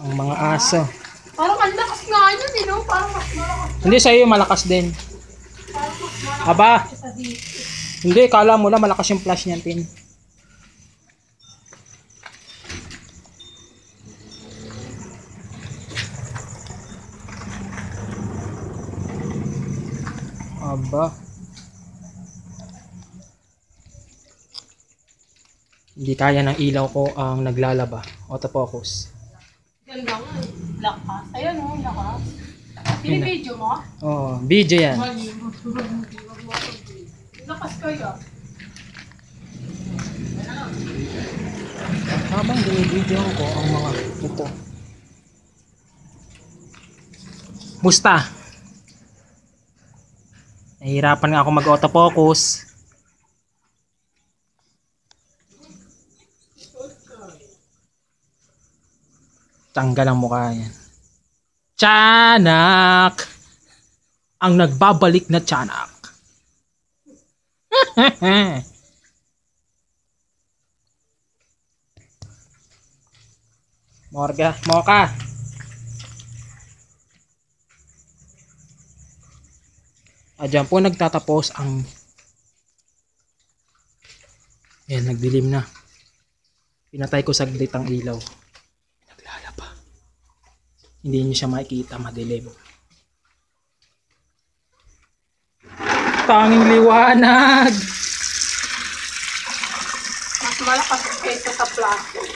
Ang mga aso. Parang ang lakas nga yun, eh, no? Parang mas malakas. Hindi, sa'yo malakas din. Parang mas malakas Aba, sa dito. hindi, kala mo lang malakas yung flash niyan, Tin. Aba. Hindi kaya ng ilaw ko ang naglalaba. Autofocus. Ganda nga, eh. Lakas. Ayan, oh, lakas. Binibidyo mo? Oo, video yan. Mali. Lakas kaya. Habang binibidyo ko ang mga ito. Musta? Nahihirapan nga ako mag-autofocus. Tanggal ang mukha yan. Tiyanak! Ang nagbabalik na tiyanak. Moka. Diyan po nagtatapos ang... Ayan, nagdilim na. Pinatay ko saglit ang ilaw. Naglalaba. Hindi niyo siya makikita, madilim. Tanging liwanag! Mas malakas kaysa sa plastic.